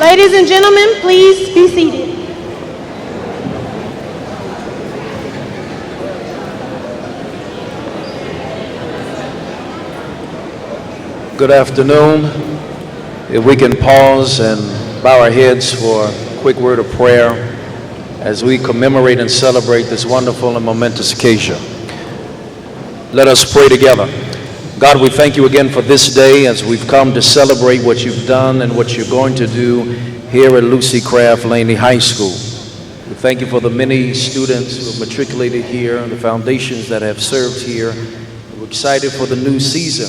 Ladies and gentlemen, please be seated. Good afternoon. If we can pause and bow our heads for a quick word of prayer as we commemorate and celebrate this wonderful and momentous occasion. Let us pray together. God, we thank you again for this day as we've come to celebrate what you've done and what you're going to do here at Lucy Craft Laney High School. We thank you for the many students who have matriculated here and the foundations that have served here. We're excited for the new season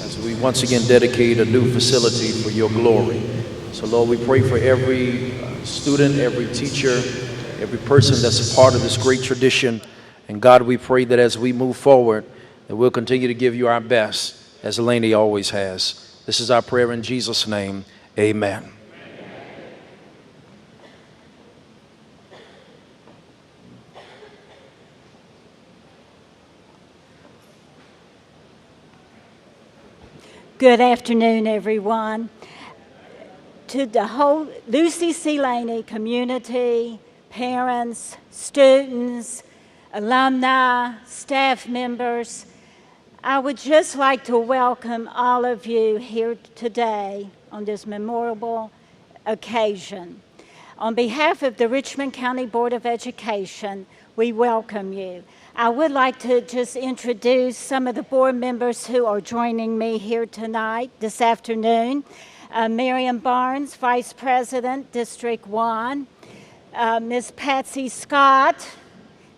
as we once again dedicate a new facility for your glory. So Lord, we pray for every student, every teacher, every person that's a part of this great tradition. And God, we pray that as we move forward, that we'll continue to give you our best, as Laney always has. This is our prayer in Jesus' name. Amen. Good afternoon, everyone. To the whole Lucy C. Laney community, parents, students, alumni, staff members, I would just like to welcome all of you here today on this memorable occasion. On behalf of the Richmond County Board of Education, we welcome you. I would like to just introduce some of the board members who are joining me here tonight, this afternoon. Miriam Barnes, Vice President, District 1. Ms. Patsy Scott,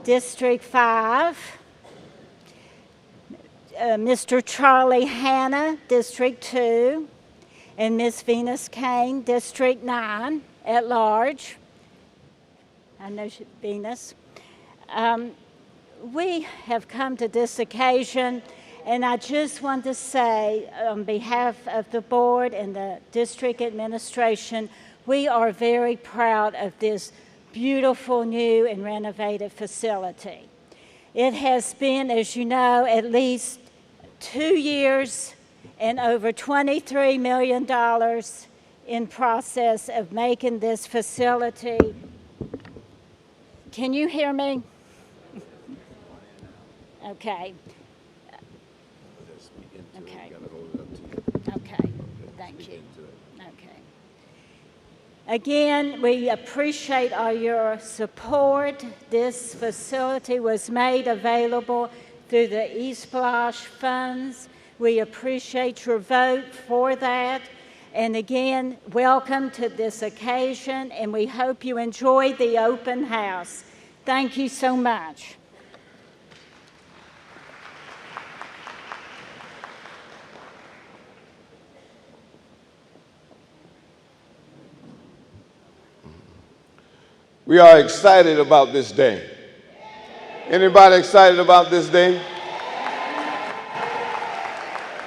District 5. Mr. Charlie Hanna, District 2, and Ms. Venus Kane, District 9, at large. I know Venus. We have come to this occasion, and I just want to say, on behalf of the board and the district administration, we are very proud of this beautiful new and renovated facility. It has been, as you know, at least 2 years and over $23 million in process of making this facility. Can you hear me? Okay. Okay. Okay. Thank you. Okay. Again, we appreciate all your support. This facility was made available through the E-Splosh funds. We appreciate your vote for that. And again, welcome to this occasion, and we hope you enjoy the open house. Thank you so much. We are excited about this day. Anybody excited about this day?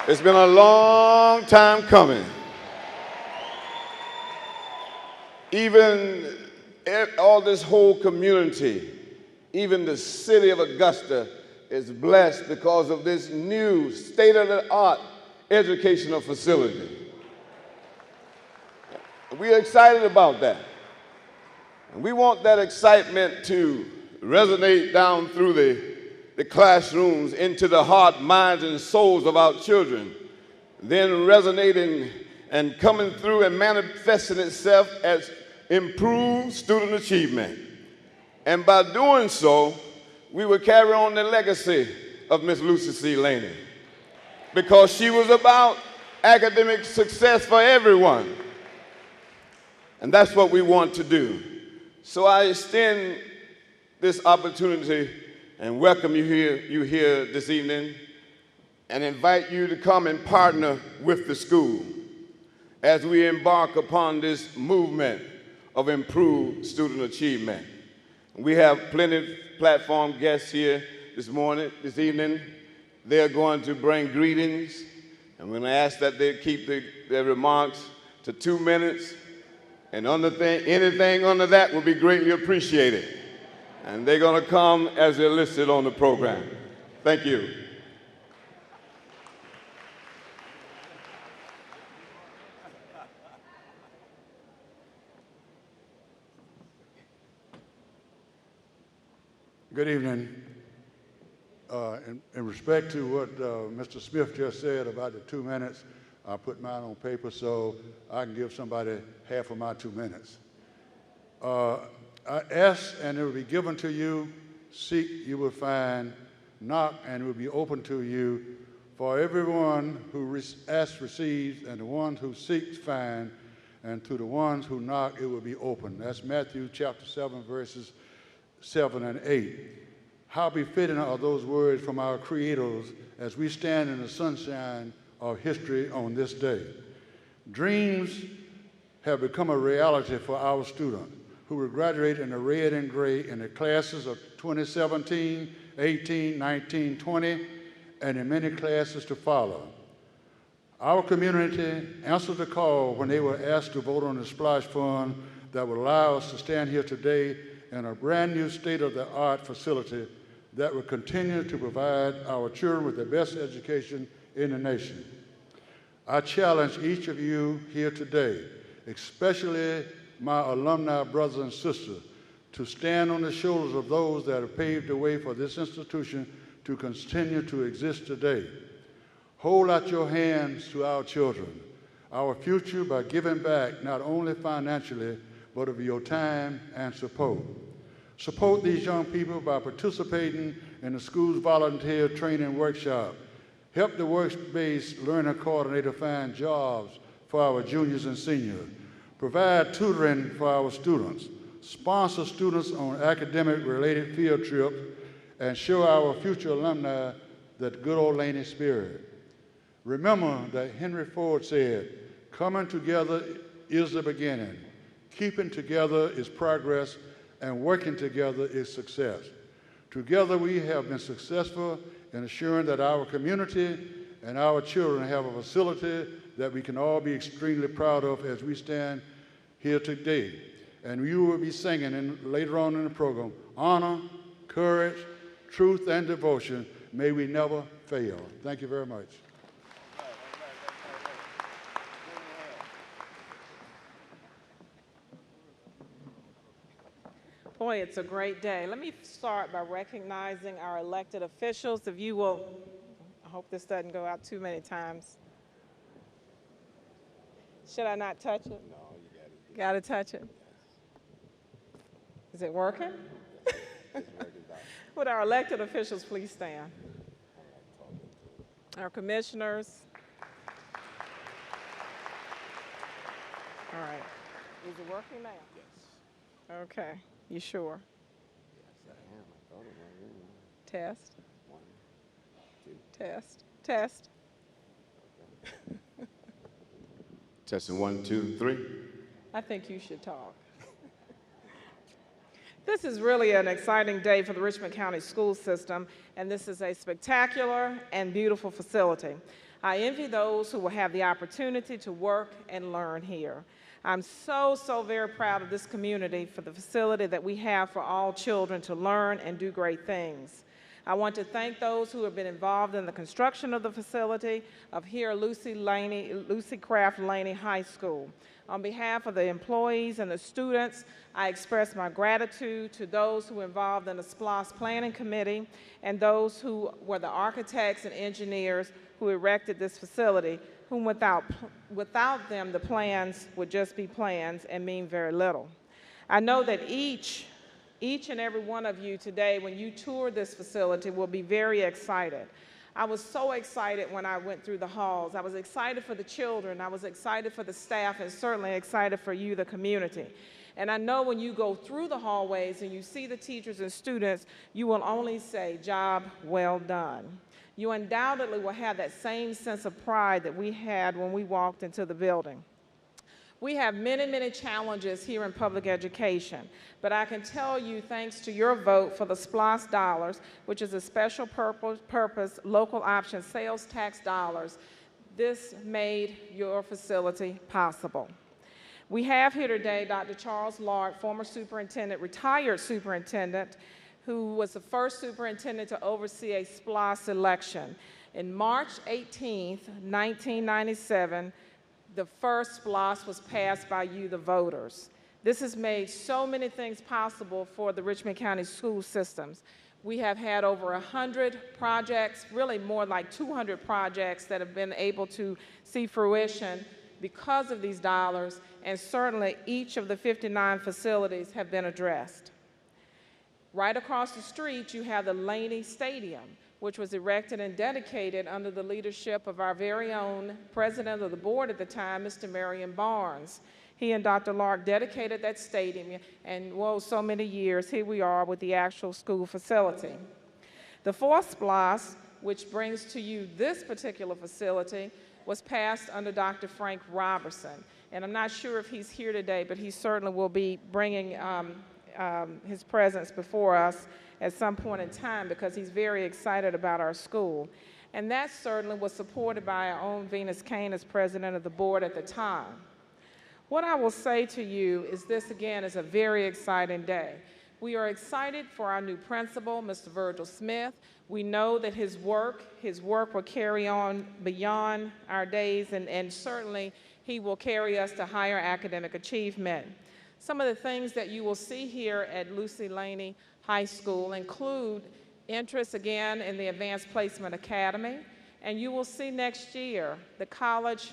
It's been a long time coming. Even all this whole community, even the city of Augusta is blessed because of this new state-of-the-art educational facility. We are excited about that. And we want that excitement to resonate down through the classrooms into the heart, minds, and souls of our children, then resonating and coming through and manifesting itself as improved student achievement. And by doing so, we will carry on the legacy of Miss Lucy C. Laney, because she was about academic success for everyone. And that's what we want to do. So I extend this opportunity and welcome you here this evening, and invite you to come and partner with the school as we embark upon this movement of improved student achievement. We have plenty of platform guests here this evening. They're going to bring greetings, and we're going to ask that they keep their remarks to 2 minutes, and anything under that will be greatly appreciated. And they're going to come as they're listed on the program. Thank you. Good evening. In respect to what Mr. Smith just said about the 2 minutes, I put mine on paper so I can give somebody half of my 2 minutes. Ask and it will be given to you. Seek, you will find. Knock and it will be open to you. For everyone who asks receives, and the one who seeks finds, and to the ones who knock it will be open. That's Matthew chapter 7, verses 7 and 8. How befitting are those words from our creators as we stand in the sunshine of history on this day. Dreams have become a reality for our students who will graduate in the red and gray in the classes of 2017, 18, 19, 20, and in many classes to follow. Our community answered the call when they were asked to vote on the splash fund that will allow us to stand here today in a brand new state-of-the-art facility that will continue to provide our children with the best education in the nation. I challenge each of you here today, especially my alumni brothers and sisters, to stand on the shoulders of those that have paved the way for this institution to continue to exist today. Hold out your hands to our children, our future, by giving back not only financially, but of your time and support. Support these young people by participating in the school's volunteer training workshop. Help the work-based learning coordinator find jobs for our juniors and seniors. Provide tutoring for our students. Sponsor students on academic-related field trips, and show our future alumni that good old Laney spirit. Remember that Henry Ford said, "Coming together is the beginning. Keeping together is progress, and working together is success." Together we have been successful in assuring that our community and our children have a facility that we can all be extremely proud of as we stand here today. And you will be singing later on in the program, honor, courage, truth, and devotion. May we never fail. Thank you very much. Boy, it's a great day. Let me start by recognizing our elected officials. If you will, I hope this doesn't go out too many times. Should I not touch it? No, you got to touch it. Is it working? Would our elected officials please stand? Our commissioners. All right. Is it working now? Yes. Okay. You sure? Yes, I am. Test. 1, 2. Test. Test. Testing 1, 2, 3. I think you should talk. This is really an exciting day for the Richmond County school system, and this is a spectacular and beautiful facility. I envy those who will have the opportunity to work and learn here. I'm so very proud of this community for the facility that we have for all children to learn and do great things. I want to thank those who have been involved in the construction of the facility of here Lucy Craft Laney High School. On behalf of the employees and the students, I express my gratitude to those who were involved in the SPLOS Planning Committee and those who were the architects and engineers who erected this facility, whom without them, the plans would just be plans and mean very little. I know that each and every one of you today, when you tour this facility, will be very excited. I was so excited when I went through the halls. I was excited for the children, I was excited for the staff, and certainly excited for you, the community. And I know when you go through the hallways and you see the teachers and students, you will only say, job well done. You undoubtedly will have that same sense of pride that we had when we walked into the building. We have many challenges here in public education, but I can tell you, thanks to your vote for the SPLOS dollars, which is a special purpose local option sales tax dollars, this made your facility possible. We have here today Dr. Charles Lark, former superintendent, retired superintendent, who was the first superintendent to oversee a SPLOS election. In March 18th, 1997, the first SPLOS was passed by you, the voters. This has made so many things possible for the Richmond County school systems. We have had over 100 projects, really more like 200 projects that have been able to see fruition because of these dollars, and certainly each of the 59 facilities have been addressed. Right across the street, you have the Laney Stadium, which was erected and dedicated under the leadership of our very own president of the board at the time, Mr. Marion Barnes. He and Dr. Lark dedicated that stadium, and whoa, so many years, here we are with the actual school facility. The fourth SPLOST, which brings to you this particular facility, was passed under Dr. Frank Robertson. And I'm not sure if he's here today, but he certainly will be bringing his presence before us at some point in time because he's very excited about our school. And that certainly was supported by our own Venus Kane as president of the board at the time. What I will say to you is this, again, is a very exciting day. We are excited for our new principal, Mr. Virgil Smith. We know that his work will carry on beyond our days, and certainly he will carry us to higher academic achievement. Some of the things that you will see here at Lucy Laney High School include interest, again, in the Advanced Placement Academy, and you will see next year the college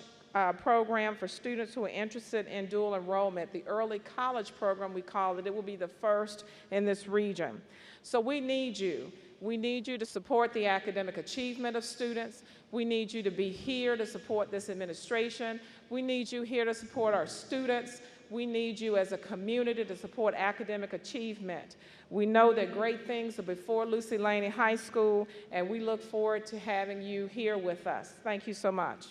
program for students who are interested in dual enrollment, the early college program we call it. It will be the first in this region. So we need you. We need you to support the academic achievement of students. We need you to be here to support this administration. We need you here to support our students. We need you as a community to support academic achievement. We know that great things are before Lucy Laney High School, and we look forward to having you here with us. Thank you so much.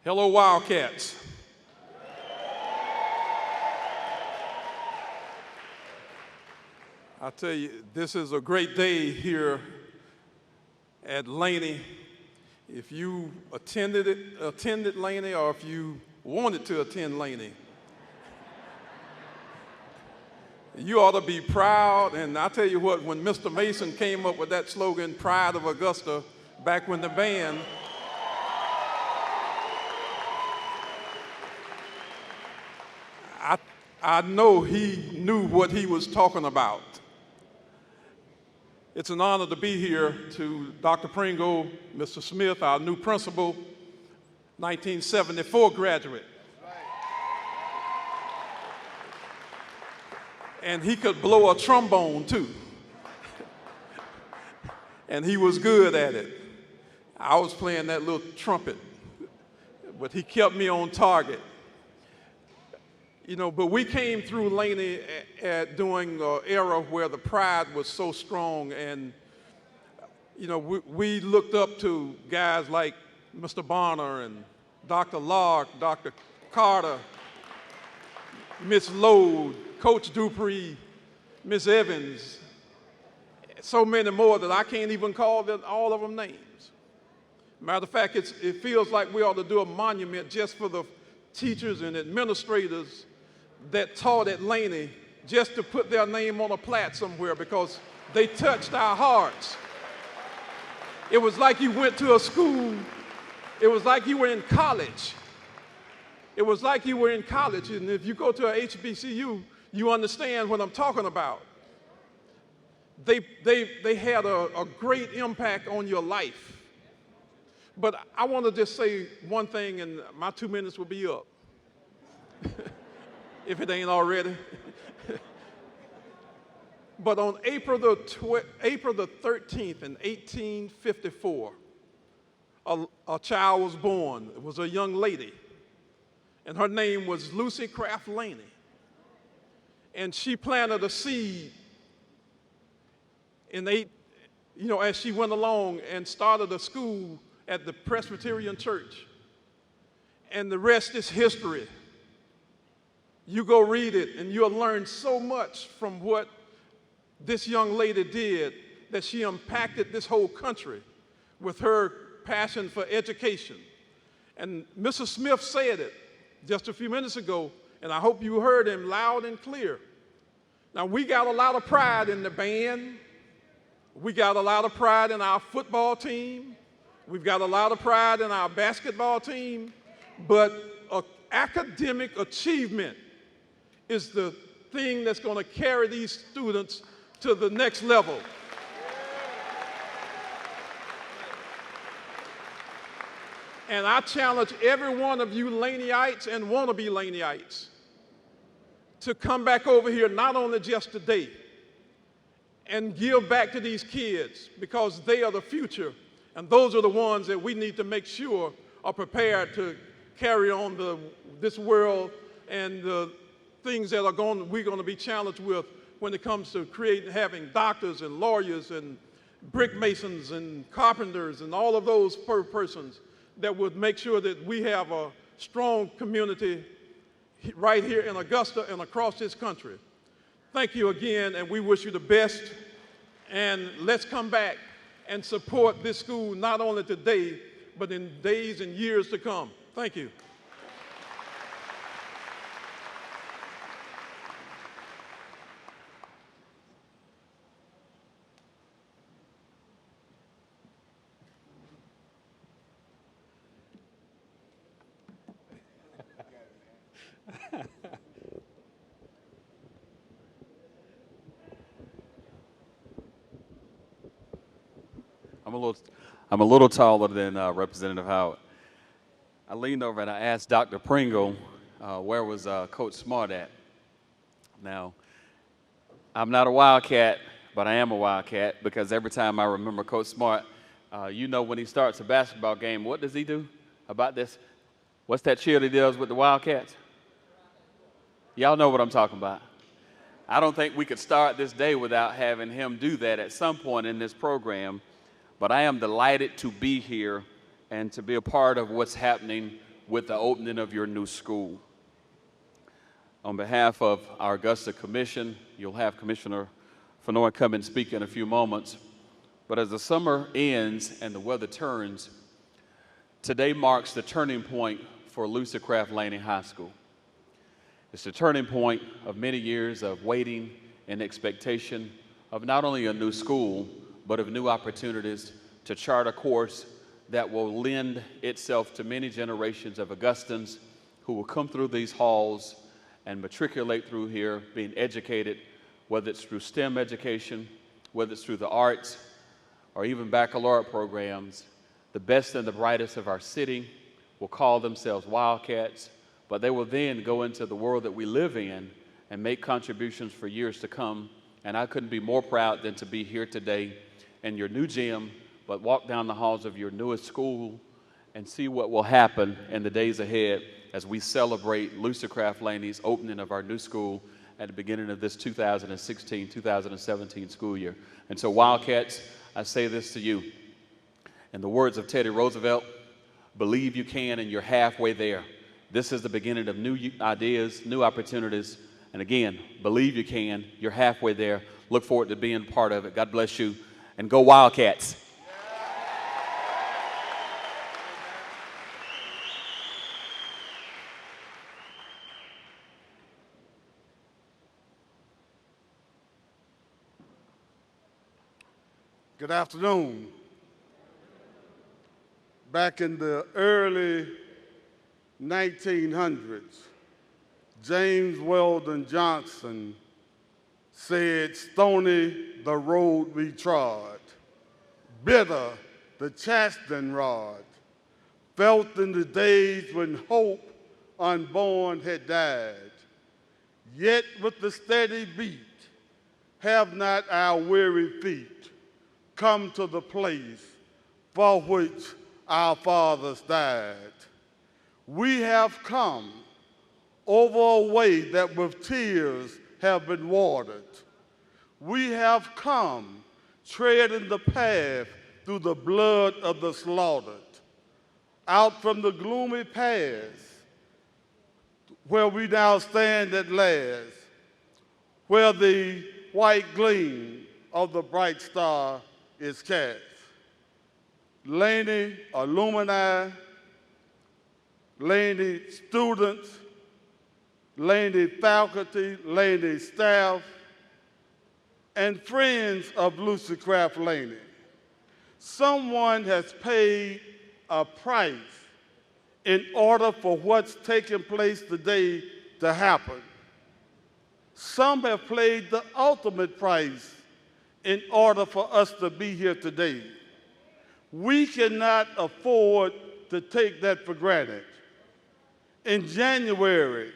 Hello, Wildcats. I tell you, this is a great day here at Laney. If you attended Laney, or if you wanted to attend Laney, you ought to be proud. And I tell you what, when Mr. Mason came up with that slogan, Pride of Augusta, back when the band, I know he knew what he was talking about. It's an honor to be here to Dr. Pringle, Mr. Smith, our new principal, 1974 graduate. And he could blow a trombone too. And he was good at it. I was playing that little trumpet, but he kept me on target. You know, but we came through Laney during an era where the pride was so strong, and, you know, we looked up to guys like Mr. Bonner and Dr. Lark, Dr. Carter, Miss Lode, Coach Dupree, Miss Evans, so many more that I can't even call all of them names. Matter of fact, it feels like we ought to do a monument just for the teachers and administrators that taught at Laney, just to put their name on a plaque somewhere, because they touched our hearts. It was like you went to a school. It was like you were in college. It was like you were in college, and if you go to a HBCU, you understand what I'm talking about. They had a great impact on your life. But I want to just say one thing, and my 2 minutes will be up. If it ain't already. But on April the 13th in 1854, a child was born. It was a young lady, and her name was Lucy Craft Laney. And she planted a seed as she went along and started a school at the Presbyterian Church. And the rest is history. You go read it, and you'll learn so much from what this young lady did, that she impacted this whole country with her passion for education. And Mr. Smith said it just a few minutes ago, and I hope you heard him loud and clear. Now, we got a lot of pride in the band. We got a lot of pride in our football team. We've got a lot of pride in our basketball team. But academic achievement is the thing that's going to carry these students to the next level. And I challenge every one of you Laneyites and wannabe Laneyites to come back over here not only just today and give back to these kids, because they are the future, and those are the ones that we need to make sure are prepared to carry on this world and the things that we're going to be challenged with when it comes to having doctors and lawyers and brick masons and carpenters and all of those persons that would make sure that we have a strong community right here in Augusta and across this country. Thank you again, and we wish you the best. And let's come back and support this school not only today, but in days and years to come. Thank you. I'm a little taller than Representative Howard. I leaned over and I asked Dr. Pringle, where was Coach Smart at? Now, I'm not a Wildcat, but I am a Wildcat, because every time I remember Coach Smart, you know, when he starts a basketball game, what does he do about this? What's that cheer he does with the Wildcats? Y'all know what I'm talking about. I don't think we could start this day without having him do that at some point in this program. But I am delighted to be here and to be a part of what's happening with the opening of your new school. On behalf of our Augusta Commission, you'll have Commissioner Fennoy come and speak in a few moments. But as the summer ends and the weather turns, today marks the turning point for Lucy Craft Laney High School. It's the turning point of many years of waiting and expectation of not only a new school, but of new opportunities to chart a course that will lend itself to many generations of Augustans who will come through these halls and matriculate through here, being educated, whether it's through STEM education, whether it's through the arts, or even baccalaureate programs. The best and the brightest of our city will call themselves Wildcats, but they will then go into the world that we live in and make contributions for years to come. And I couldn't be more proud than to be here today in your new gym, but walk down the halls of your newest school and see what will happen in the days ahead as we celebrate Lucy Craft Laney's opening of our new school at the beginning of this 2016-2017 school year. And so, Wildcats, I say this to you. In the words of Teddy Roosevelt, believe you can and you're halfway there. This is the beginning of new ideas, new opportunities, and again, believe you can, you're halfway there. Look forward to being part of it. God bless you. And go Wildcats. Good afternoon. Back in the early 1900s, James Weldon Johnson said, "Stony the road we trod, bitter the chastening rod, felt in the days when hope unborn had died. Yet with the steady beat, have not our weary feet come to the place for which our fathers died. We have come over a way that with tears have been watered. We have come treading the path through the blood of the slaughtered. Out from the gloomy past where we now stand at last, where the white gleam of the bright star is cast. Laney alumni, Laney students, Laney faculty, Laney staff, and friends of Lucy Craft Laney. Someone has paid a price in order for what's taking place today to happen. Some have paid the ultimate price in order for us to be here today. We cannot afford to take that for granted. In January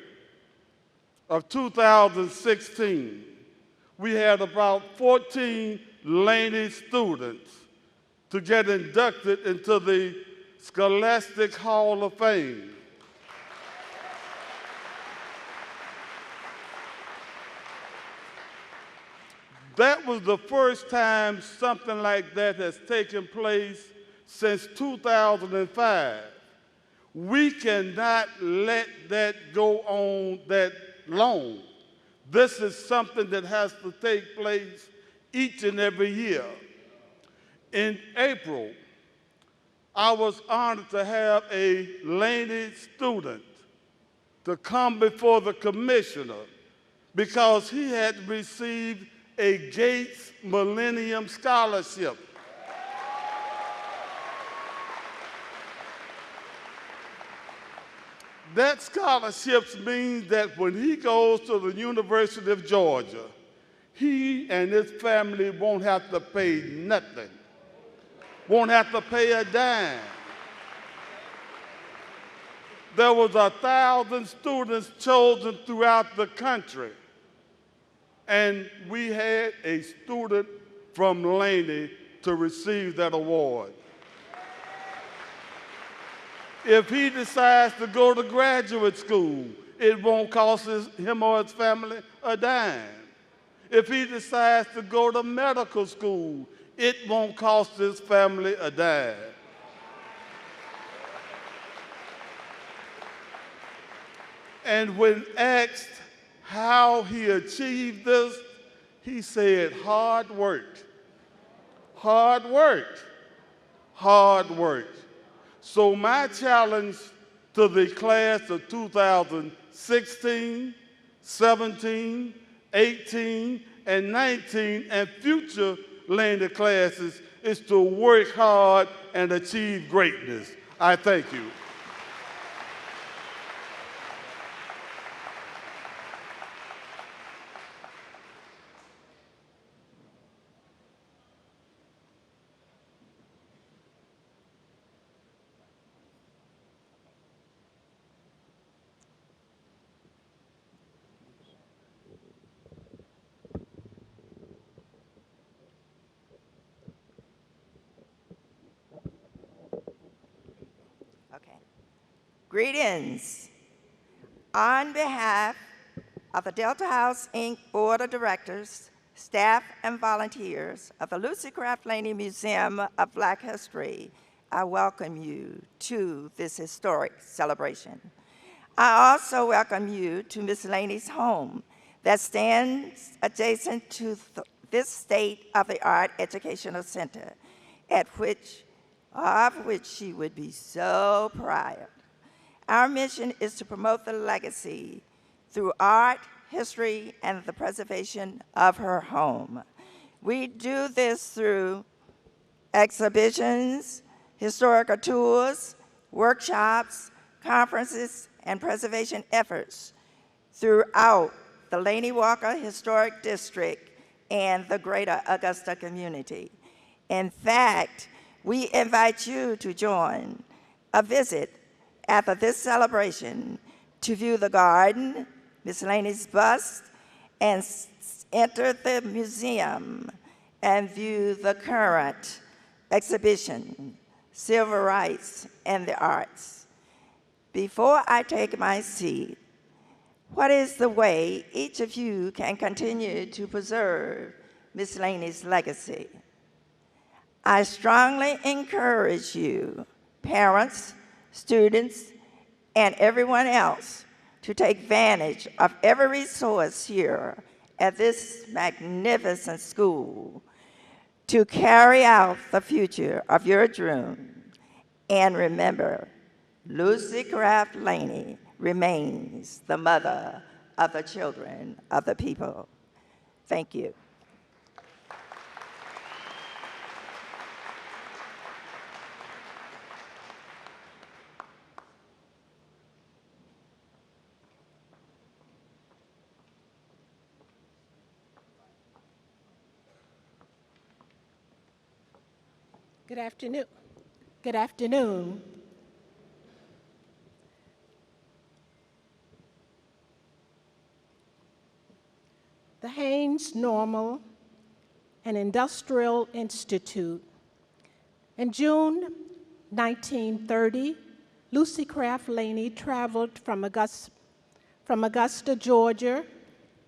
of 2016, we had about 14 Laney students to get inducted into the Scholastic Hall of Fame. That was the first time something like that has taken place since 2005. We cannot let that go on that long. This is something that has to take place each and every year. In April, I was honored to have a Laney student to come before the commissioner because he had received a Gates Millennium Scholarship. That scholarship means that when he goes to the University of Georgia, he and his family won't have to pay nothing, won't have to pay a dime. There was 1,000 students chosen throughout the country, and we had a student from Laney to receive that award. If he decides to go to graduate school, it won't cost him or his family a dime. If he decides to go to medical school, it won't cost his family a dime. And when asked how he achieved this, he said, hard work, hard work, hard work. So my challenge to the class of 2016, 17, 18, and 19, and future Laney classes is to work hard and achieve greatness. I thank you. Greetings. On behalf of the Delta House, Inc. Board of Directors, staff, and volunteers of the Lucy Craft Laney Museum of Black History, I welcome you to this historic celebration. I also welcome you to Miss Laney's home that stands adjacent to this state-of-the-art educational center, of which she would be so proud. Our mission is to promote the legacy through art, history, and the preservation of her home. We do this through exhibitions, historical tours, workshops, conferences, and preservation efforts throughout the Laney Walker Historic District and the greater Augusta community. In fact, we invite you to join a visit after this celebration to view the garden, Miss Laney's bust, and enter the museum and view the current exhibition, Civil Rights and the Arts. Before I take my seat, what is the way each of you can continue to preserve Miss Laney's legacy? I strongly encourage you, parents, students, and everyone else, to take advantage of every resource here at this magnificent school to carry out the future of your dream. And remember, Lucy Craft Laney remains the mother of the children of the people. Thank you. Good afternoon. Good afternoon. The Haynes Normal and Industrial Institute. In June 1930, Lucy Craft Laney traveled from Augusta, Georgia,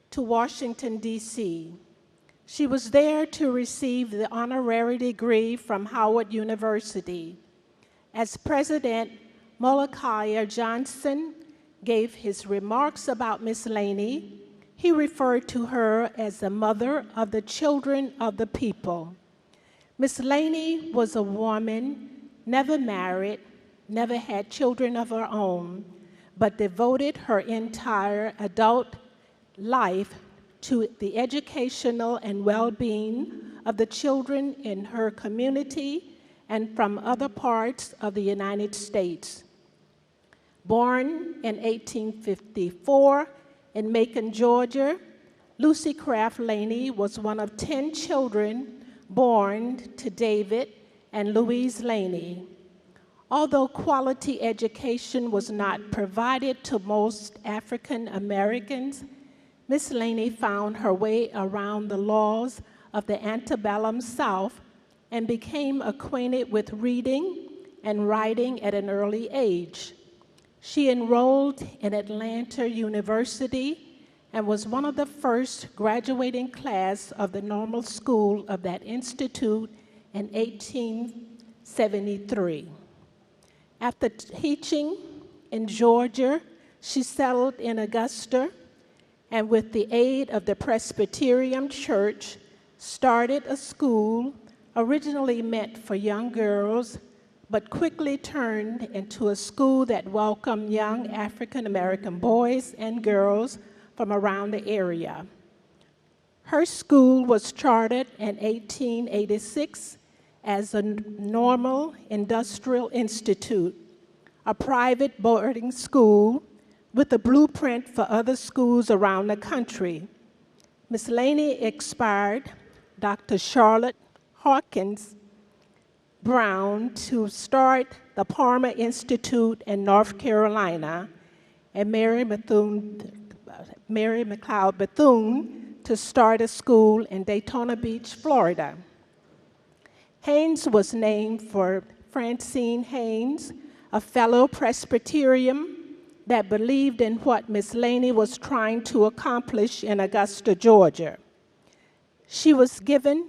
to Washington, D.C. She was there to receive the honorary degree from Howard University. As President Molokai Johnson gave his remarks about Miss Laney, he referred to her as the mother of the children of the people. Miss Laney was a woman, never married, never had children of her own, but devoted her entire adult life to the educational and well-being of the children in her community and from other parts of the United States. Born in 1854 in Macon, Georgia, Lucy Craft Laney was one of 10 children born to David and Louise Laney. Although quality education was not provided to most African Americans, Miss Laney found her way around the laws of the antebellum South and became acquainted with reading and writing at an early age. She enrolled in Atlanta University and was one of the first graduating class of the normal school of that institute in 1873. After teaching in Georgia, she settled in Augusta, and with the aid of the Presbyterian Church, started a school originally meant for young girls, but quickly turned into a school that welcomed young African American boys and girls from around the area. Her school was chartered in 1886 as a Normal Industrial Institute, a private boarding school with a blueprint for other schools around the country. Miss Laney inspired Dr. Charlotte Hawkins Brown to start the Palmer Institute in North Carolina, and Mary McLeod Bethune to start a school in Daytona Beach, Florida. Haynes was named for Francine Haynes, a fellow Presbyterian that believed in what Miss Laney was trying to accomplish in Augusta, Georgia. She was given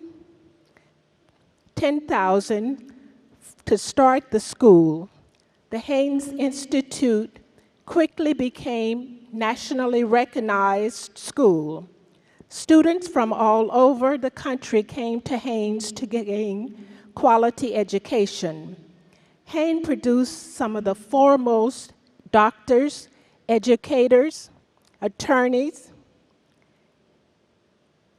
$10,000 to start the school. The Haynes Institute quickly became nationally recognized school. Students from all over the country came to Haynes to gain quality education. Haynes produced some of the foremost doctors, educators, attorneys,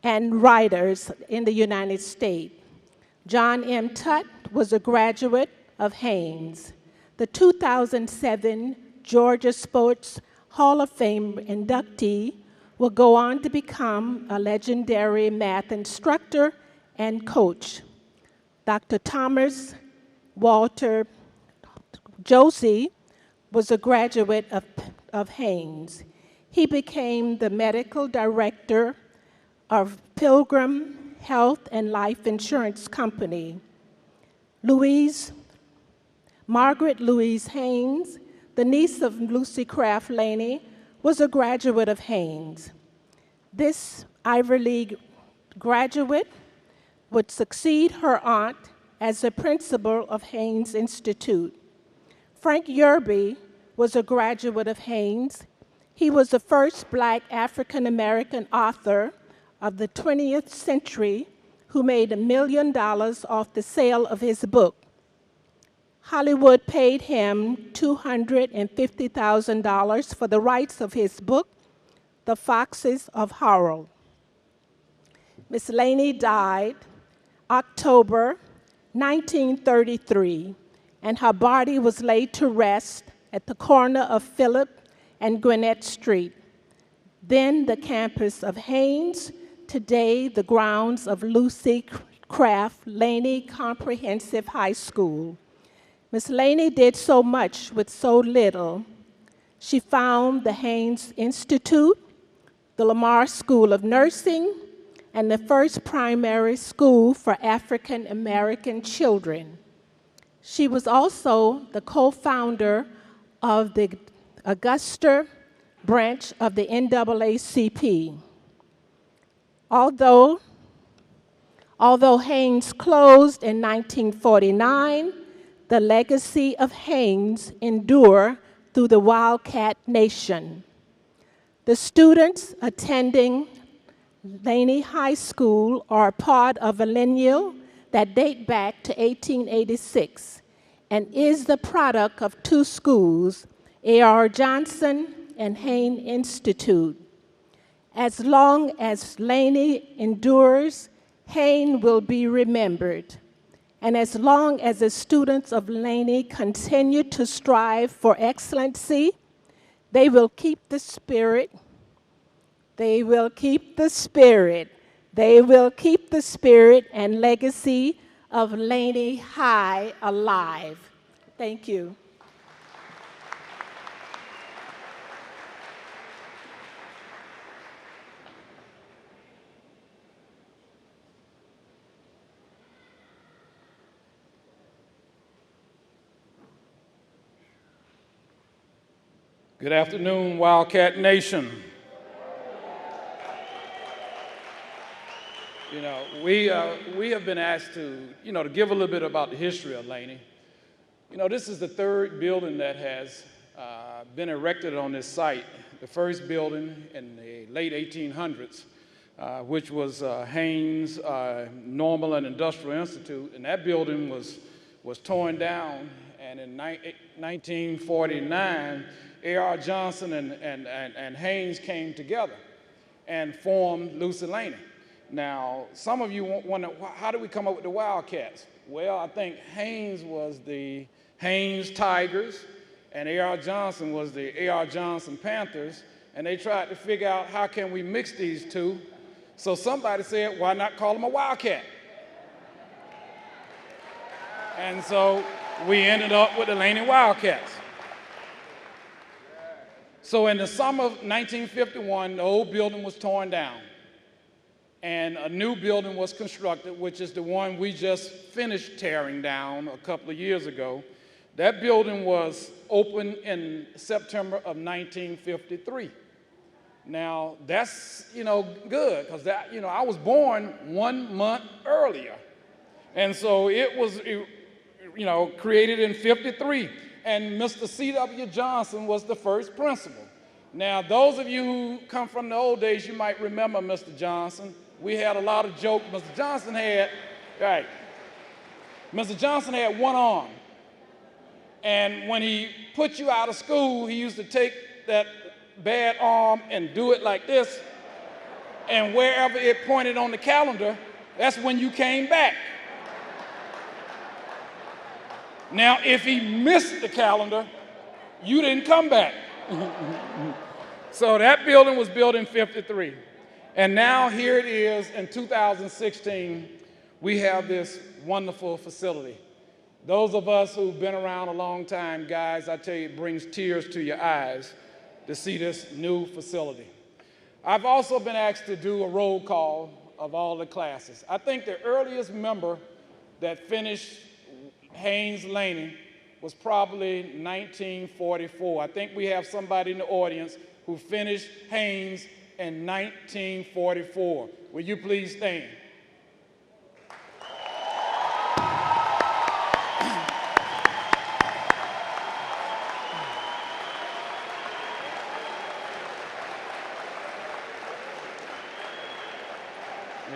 and writers in the United States. John M. Tutt was a graduate of Haynes. The 2007 Georgia Sports Hall of Fame inductee will go on to become a legendary math instructor and coach. Dr. Thomas Walter Josie was a graduate of Haynes. He became the medical director of Pilgrim Health and Life Insurance Company. Margaret Louise Haynes, the niece of Lucy Craft Laney, was a graduate of Haynes. This Ivy League graduate would succeed her aunt as the principal of Haynes Institute. Frank Yerby was a graduate of Haynes. He was the first Black African American author of the 20th century who made $1 million off the sale of his book. Hollywood paid him $250,000 for the rights of his book, The Foxes of Harlem. Miss Laney died October 1933, and her body was laid to rest at the corner of Phillip and Gwinnett Street, then the campus of Haynes, today the grounds of Lucy Craft Laney Comprehensive High School. Miss Laney did so much with so little. She founded the Haynes Institute, the Lamar School of Nursing, and the first primary school for African American children. She was also the co-founder of the Augusta branch of the NAACP. Although Haynes closed in 1949, the legacy of Haynes endured through the Wildcat Nation. The students attending Laney High School are part of a lineage that date back to 1886 and is the product of two schools, A.R. Johnson and Haynes Institute. As long as Laney endures, Haynes will be remembered. And as long as the students of Laney continue to strive for excellency, they will keep the spirit. They will keep the spirit. They will keep the spirit and legacy of Laney High alive. Thank you. Good afternoon, Wildcat Nation. You know, we have been asked to, to give a little bit about the history of Laney. You know, this is the third building that has been erected on this site. The first building in the late 1800s, which was Haynes Normal and Industrial Institute, and that building was torn down, and in 1949, A.R. Johnson and Haynes came together and formed Lucy Laney. Now, some of you wonder, how did we come up with the Wildcats? Well, I think Haynes was the Haynes Tigers, and A.R. Johnson was the A.R. Johnson Panthers, and they tried to figure out how can we mix these two. So somebody said, why not call them a Wildcat? And so we ended up with the Laney Wildcats. So in the summer of 1951, the old building was torn down, and a new building was constructed, which is the one we just finished tearing down a couple of years ago. That building was opened in September of 1953. Now, that's, good, because that, I was born 1 month earlier. And so it was, created in 53. And Mr. C.W. Johnson was the first principal. Now, those of you who come from the old days, you might remember Mr. Johnson. We had a lot of jokes. Mr. Johnson had one arm. And when he put you out of school, he used to take that bad arm and do it like this. And wherever it pointed on the calendar, that's when you came back. Now, if he missed the calendar, you didn't come back. So that building was built in 53. And now here it is in 2016, we have this wonderful facility. Those of us who've been around a long time, guys, I tell you, it brings tears to your eyes to see this new facility. I've also been asked to do a roll call of all the classes. I think the earliest member that finished Haynes Laney was probably 1944. I think we have somebody in the audience who finished Haynes in 1944. Will you please stand?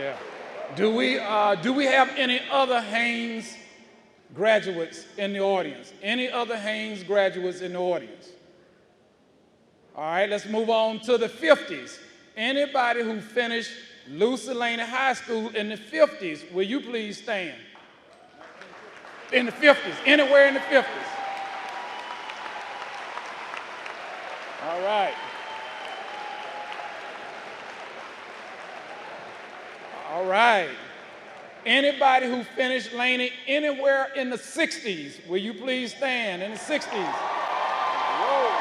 Yeah. Do we have any other Haynes graduates in the audience? Any other Haynes graduates in the audience? All right, let's move on to the 50s. Anybody who finished Lucy Laney High School in the 50s, will you please stand? In the 50s, anywhere in the 50s. All right. All right. Anybody who finished Laney anywhere in the 60s, will you please stand in the 60s? Whoa.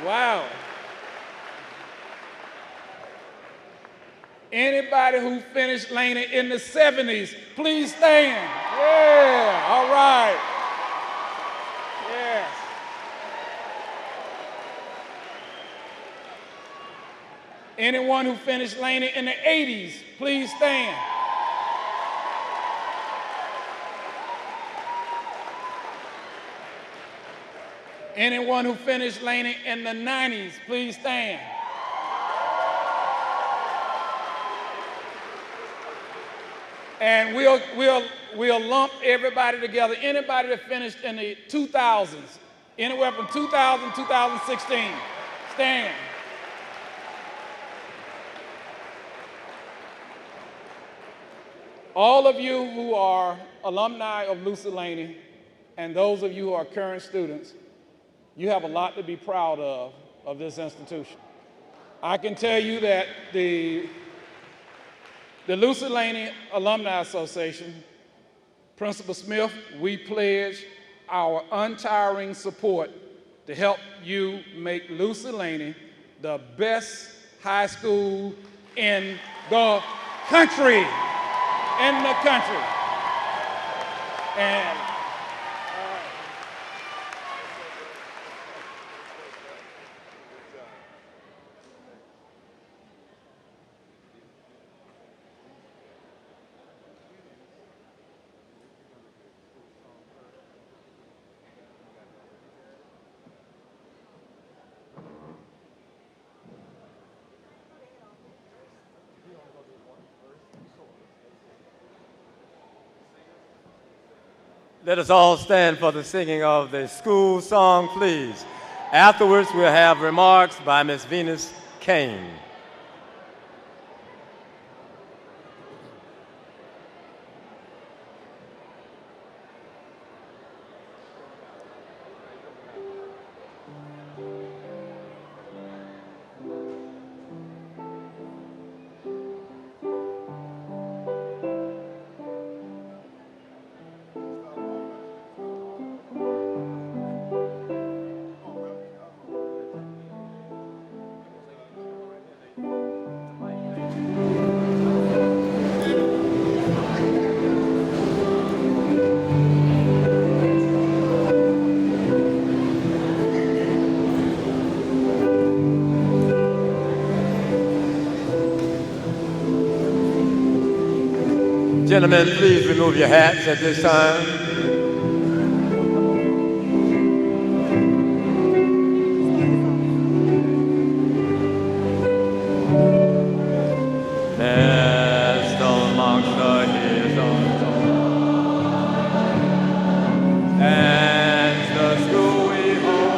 Wow. Anybody who finished Laney in the 70s, please stand. Yeah, all right. Yes. Anyone who finished Laney in the 80s, please stand. Anyone who finished Laney in the 90s, please stand. And we'll lump everybody together. Anybody that finished in the 2000s, anywhere from 2000 to 2016, stand. All of you who are alumni of Lucy Laney, and those of you who are current students, you have a lot to be proud of this institution. I can tell you that the Lucy Laney Alumni Association, Principal Smith, we pledge our untiring support to help you make Lucy Laney the best high school in the country. And let us all stand for the singing of the school song, please. Afterwards, we'll have remarks by Ms. Venus Kane. Gentlemen, please remove your hats at this time. There's stone amongst the hills on top, and the school we hold.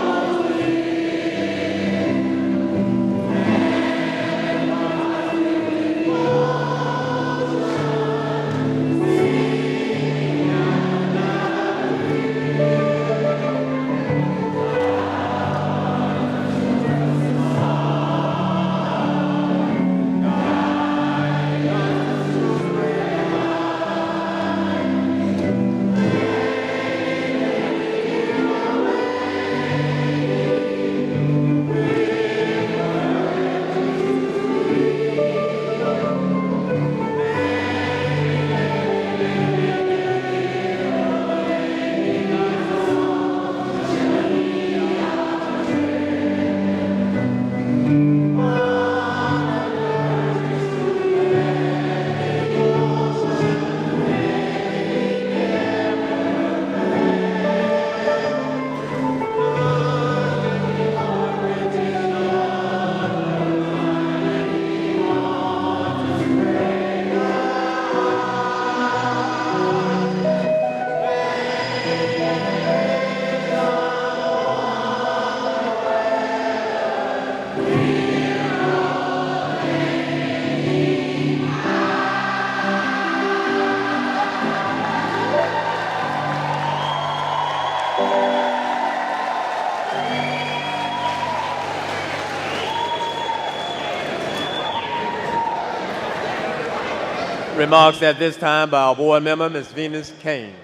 Remarks at this time by our board member, Ms. Venus Kane.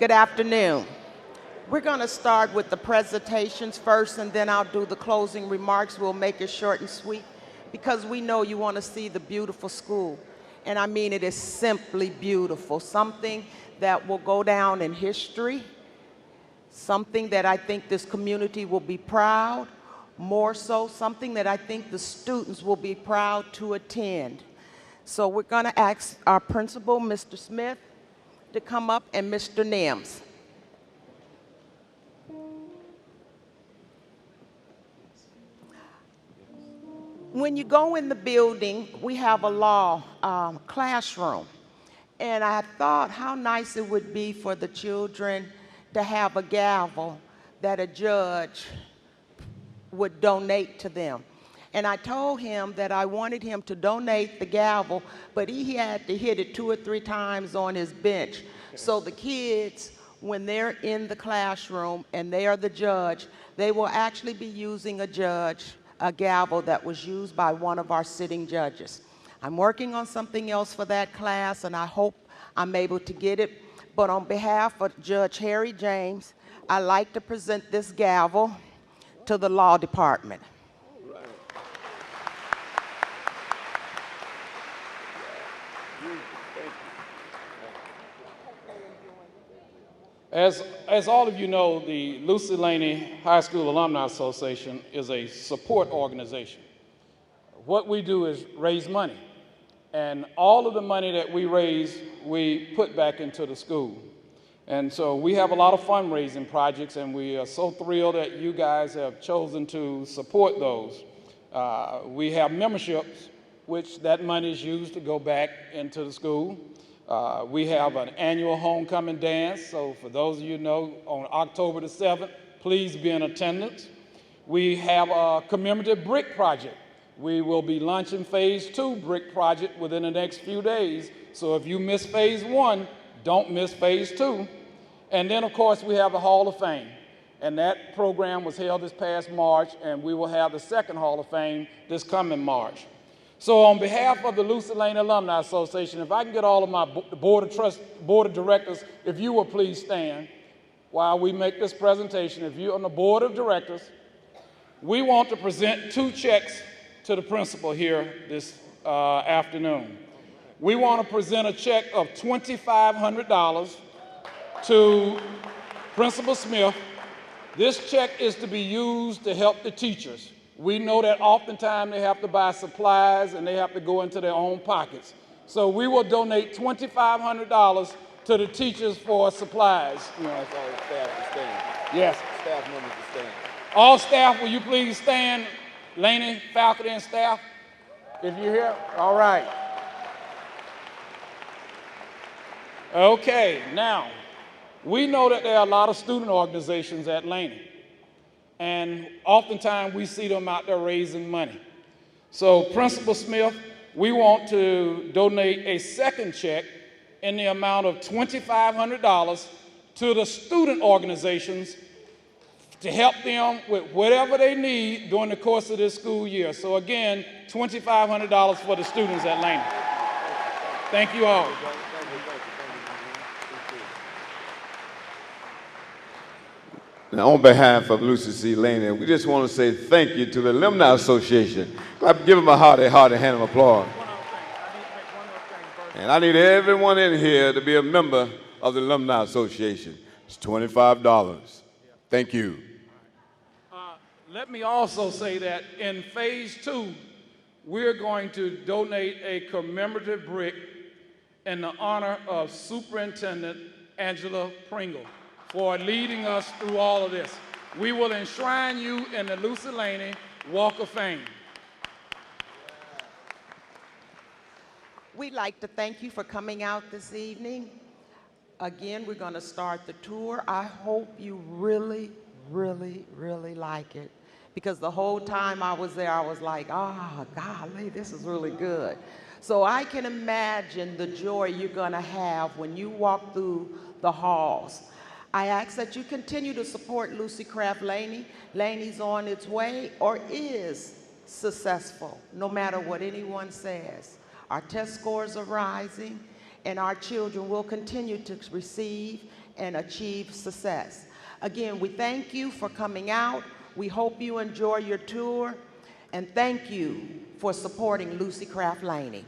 Good afternoon. We're going to start with the presentations first, and then I'll do the closing remarks. We'll make it short and sweet because we know you want to see the beautiful school. And I mean, it is simply beautiful, something that will go down in history, something that I think this community will be proud, more so something that I think the students will be proud to attend. So we're going to ask our principal, Mr. Smith, to come up, and Mr. Nims. When you go in the building, we have a law classroom. And I thought how nice it would be for the children to have a gavel that a judge would donate to them. And I told him that I wanted him to donate the gavel, but he had to hit it 2 or 3 times on his bench. So the kids, when they're in the classroom and they are the judge, they will actually be using a gavel that was used by one of our sitting judges. I'm working on something else for that class, and I hope I'm able to get it. But on behalf of Judge Harry James, I'd like to present this gavel to the law department. As all of you know, the Lucy Laney High School Alumni Association is a support organization. What we do is raise money. And all of the money that we raise, we put back into the school. And so we have a lot of fundraising projects, and we are so thrilled that you guys have chosen to support those. We have memberships, which that money is used to go back into the school. We have an annual homecoming dance, so for those of you who know, on October the 7th, please be in attendance. We have a commemorative brick project. We will be launching phase 2 brick project within the next few days, so if you miss phase 1, don't miss phase 2. And then, of course, we have the Hall of Fame, and that program was held this past March, and we will have the second Hall of Fame this coming March. So on behalf of the Lucy Laney Alumni Association, if I can get all of my board of directors, if you will please stand while we make this presentation. If you're on the board of directors, we want to present 2 checks to the principal here this afternoon. We want to present a check of $2,500 to Principal Smith. This check is to be used to help the teachers. We know that oftentimes they have to buy supplies and they have to go into their own pockets. So we will donate $2,500 to the teachers for supplies. You know, all the staff to stand. Yes. Staff members to stand. All staff, will you please stand? Laney, faculty, and staff, if you're here. All right. Okay, now, we know that there are a lot of student organizations at Laney. And oftentimes we see them out there raising money. So Principal Smith, we want to donate a second check in the amount of $2,500 to the student organizations to help them with whatever they need during the course of this school year. So again, $2,500 for the students at Laney. Thank you all. Now, on behalf of Lucy C. Laney, we just want to say thank you to the Alumni Association. Give them a hearty hand of applause. And I need everyone in here to be a member of the Alumni Association. It's $25. Thank you. Let me also say that in phase 2, we're going to donate a commemorative brick in the honor of Superintendent Angela Pringle for leading us through all of this. We will enshrine you in the Lucy Laney Walk of Fame. We'd like to thank you for coming out this evening. Again, we're going to start the tour. I hope you really, really, really like it. Because the whole time I was there, I was like, golly, this is really good. So I can imagine the joy you're going to have when you walk through the halls. I ask that you continue to support Lucy Craft Laney. Laney's on its way, or is successful, no matter what anyone says. Our test scores are rising, and our children will continue to receive and achieve success. Again, we thank you for coming out. We hope you enjoy your tour, and thank you for supporting Lucy Craft Laney.